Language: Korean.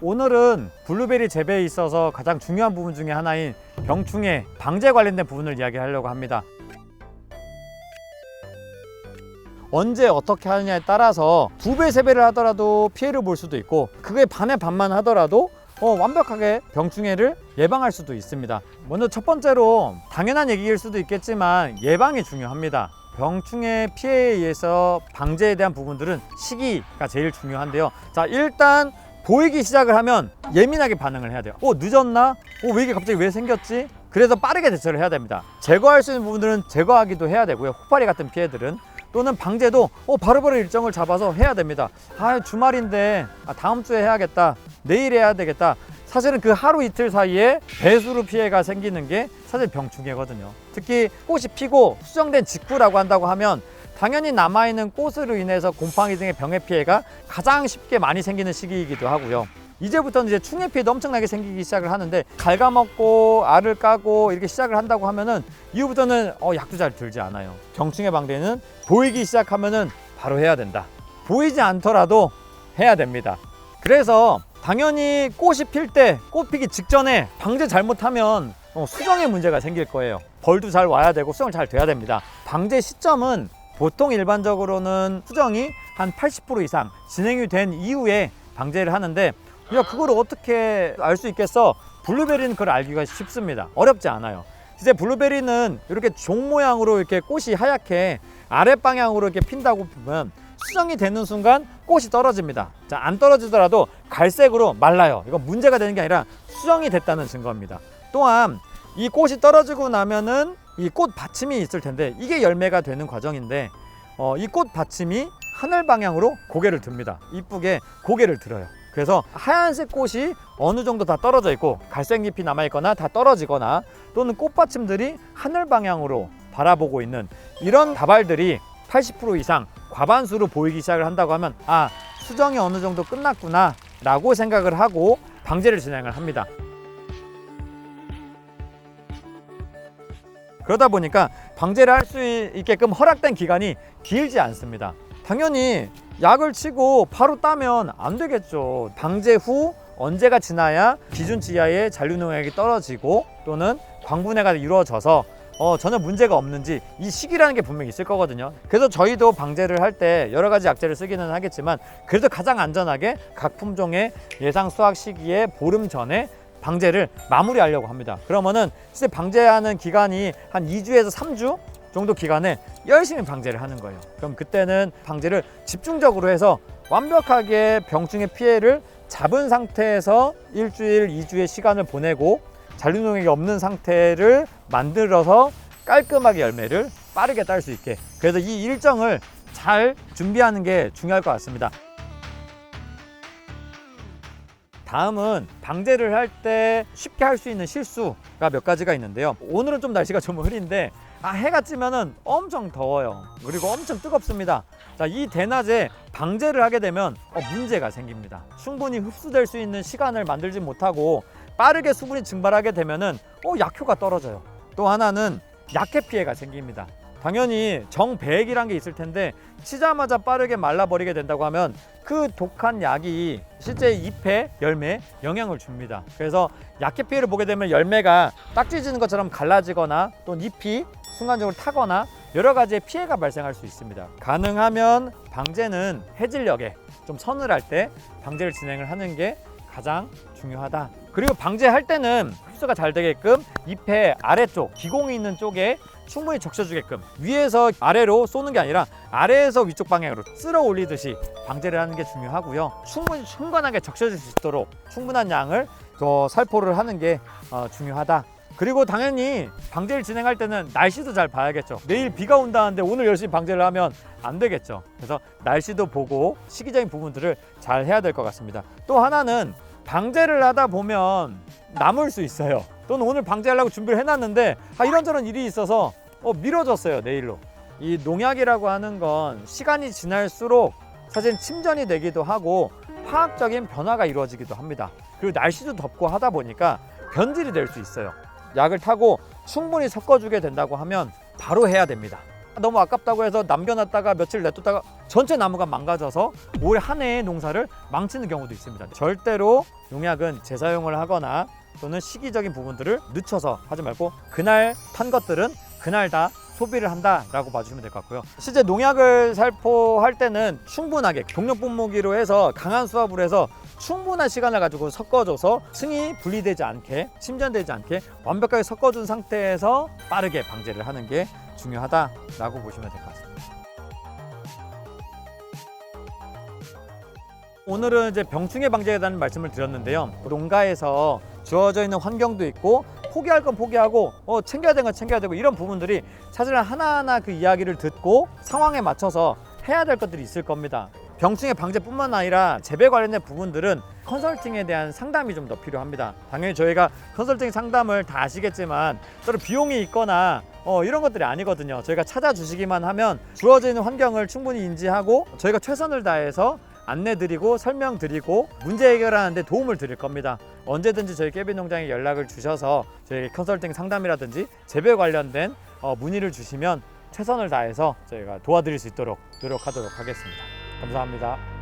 오늘은 블루베리 재배에 있어서 가장 중요한 부분 중에 하나인 병충해 방제 관련된 부분을 이야기하려고 합니다. 언제 어떻게 하느냐에 따라서 2배, 3배를 하더라도 피해를 볼 수도 있고, 그게 반의 반만 하더라도 완벽하게 병충해를 예방할 수도 있습니다. 먼저 첫 번째로 당연한 얘기일 수도 있겠지만 예방이 중요합니다. 병충해 피해에 의해서 방제에 대한 부분들은 시기가 제일 중요한데요. 자, 일단 보이기 시작을 하면 예민하게 반응을 해야 돼요. 늦었나? 왜 이게 갑자기 왜 생겼지? 그래서 빠르게 대처를 해야 됩니다. 제거할 수 있는 부분들은 제거하기도 해야 되고요. 혹파리 같은 피해들은, 또는 방제도 바로바로 일정을 잡아서 해야 됩니다. 주말인데 다음 주에 해야겠다, 내일 해야 되겠다. 사실은 그 하루 이틀 사이에 배수로 피해가 생기는 게 사실 병충해거든요. 특히 꽃이 피고 수정된 직후라고 한다고 하면 당연히 남아있는 꽃으로 인해서 곰팡이 등의 병해 피해가 가장 쉽게 많이 생기는 시기이기도 하고요. 이제부터는 이제 충해 피해도 엄청나게 생기기 시작을 하는데, 갉아먹고 알을 까고 이렇게 시작을 한다고 하면은 이후부터는 약도 잘 들지 않아요. 병충해 방제는 보이기 시작하면은 바로 해야 된다. 보이지 않더라도 해야 됩니다. 그래서 당연히 꽃이 필 때, 꽃 피기 직전에 방제 잘못하면 수정에 문제가 생길 거예요. 벌도 잘 와야 되고 수정 잘 돼야 됩니다. 방제 시점은 보통 일반적으로는 수정이 한 80% 이상 진행이 된 이후에 방제를 하는데, 그걸 어떻게 알 수 있겠어? 블루베리는 그걸 알기가 쉽습니다. 어렵지 않아요. 이제 블루베리는 이렇게 종 모양으로 이렇게 꽃이 하얗게 아랫방향으로 이렇게 핀다고 보면 수정이 되는 순간 꽃이 떨어집니다. 자, 안 떨어지더라도 갈색으로 말라요. 이건 문제가 되는 게 아니라 수정이 됐다는 증거입니다. 또한 이 꽃이 떨어지고 나면은 이 꽃 받침이 있을 텐데, 이게 열매가 되는 과정인데, 이 꽃 받침이 하늘 방향으로 고개를 듭니다. 이쁘게 고개를 들어요. 그래서 하얀색 꽃이 어느 정도 다 떨어져 있고 갈색 잎이 남아 있거나 다 떨어지거나, 또는 꽃받침들이 하늘 방향으로 바라보고 있는 이런 다발들이 80% 이상 과반수로 보이기 시작을 한다고 하면, 수정이 어느 정도 끝났구나 라고 생각을 하고 방제를 진행을 합니다. 그러다 보니까 방제를 할 수 있게끔 허락된 기간이 길지 않습니다. 당연히 약을 치고 바로 따면 안 되겠죠. 방제 후 언제가 지나야 기준치 이하의 잔류농약이 떨어지고 또는 광분해가 이루어져서 전혀 문제가 없는지, 이 시기라는 게 분명히 있을 거거든요. 그래서 저희도 방제를 할 때 여러 가지 약제를 쓰기는 하겠지만, 그래도 가장 안전하게 각 품종의 예상 수확 시기에 보름 전에 방제를 마무리하려고 합니다. 그러면은 실제 방제하는 기간이 한 2주에서 3주 정도 기간에 열심히 방제를 하는 거예요. 그럼 그때는 방제를 집중적으로 해서 완벽하게 병충해 피해를 잡은 상태에서 1주일, 2주의 시간을 보내고 잔류농약이 없는 상태를 만들어서 깔끔하게 열매를 빠르게 딸 수 있게, 그래서 이 일정을 잘 준비하는 게 중요할 것 같습니다. 다음은 방제를 할 때 쉽게 할 수 있는 실수가 몇 가지가 있는데요. 오늘은 좀 날씨가 좀 흐린데 해가 찌면은 엄청 더워요. 그리고 엄청 뜨겁습니다. 자, 이 대낮에 방제를 하게 되면 문제가 생깁니다. 충분히 흡수될 수 있는 시간을 만들지 못하고 빠르게 수분이 증발하게 되면은 약효가 떨어져요. 또 하나는 약해 피해가 생깁니다. 당연히 정배액이란 게 있을 텐데, 치자마자 빠르게 말라버리게 된다고 하면 그 독한 약이 실제 잎에, 열매에 영향을 줍니다. 그래서 약해 피해를 보게 되면 열매가 딱지 지는 것처럼 갈라지거나, 또 잎이 순간적으로 타거나 여러 가지의 피해가 발생할 수 있습니다. 가능하면 방제는 해질녘에 좀 서늘할 때 방제를 진행을 하는 게 가장 중요하다. 그리고 방제할 때는 흡수가 잘 되게끔 잎의 아래쪽, 기공이 있는 쪽에 충분히 적셔주게끔, 위에서 아래로 쏘는 게 아니라 아래에서 위쪽 방향으로 쓸어 올리듯이 방제를 하는 게 중요하고요. 충분히 충분하게 적셔질 수 있도록 충분한 양을 살포를 하는 게 중요하다. 그리고 당연히 방제를 진행할 때는 날씨도 잘 봐야겠죠. 내일 비가 온다는데 오늘 열심히 방제를 하면 안 되겠죠. 그래서 날씨도 보고 시기적인 부분들을 잘 해야 될 것 같습니다. 또 하나는 방제를 하다 보면 남을 수 있어요. 또는 오늘 방제하려고 준비를 해놨는데 이런저런 일이 있어서 미뤄졌어요, 내일로. 이 농약이라고 하는 건 시간이 지날수록 사실 침전이 되기도 하고 화학적인 변화가 이루어지기도 합니다. 그리고 날씨도 덥고 하다 보니까 변질이 될 수 있어요. 약을 타고 충분히 섞어주게 된다고 하면 바로 해야 됩니다. 너무 아깝다고 해서 남겨놨다가 며칠 냅뒀다가 전체 나무가 망가져서 올 한 해의 농사를 망치는 경우도 있습니다. 절대로 농약은 재사용을 하거나 또는 시기적인 부분들을 늦춰서 하지 말고 그날 판 것들은 그날 다 소비를 한다라고 봐주시면 될 것 같고요. 실제 농약을 살포할 때는 충분하게 동력 분무기로 해서 강한 수압으로 해서 충분한 시간을 가지고 섞어줘서 층이 분리되지 않게 침전되지 않게 완벽하게 섞어준 상태에서 빠르게 방제를 하는 게 중요하다라고 보시면 될 것 같습니다. 오늘은 이제 병충해 방제에 대한 말씀을 드렸는데요. 농가에서 주어져 있는 환경도 있고 포기할 건 포기하고 챙겨야 되는 건 챙겨야 되고 이런 부분들이 사실은 하나하나 그 이야기를 듣고 상황에 맞춰서 해야 될 것들이 있을 겁니다. 병충해 방제뿐만 아니라 재배 관련된 부분들은 컨설팅에 대한 상담이 좀 더 필요합니다. 당연히 저희가 컨설팅 상담을 다 아시겠지만 따로 비용이 있거나 이런 것들이 아니거든요. 저희가 찾아주시기만 하면 주어져 있는 환경을 충분히 인지하고 저희가 최선을 다해서 안내드리고 설명드리고 문제 해결하는 데 도움을 드릴 겁니다. 언제든지 저희 깨비 농장에 연락을 주셔서 저희 컨설팅 상담이라든지 재배 관련된 문의를 주시면 최선을 다해서 저희가 도와드릴 수 있도록 노력하도록 하겠습니다. 감사합니다.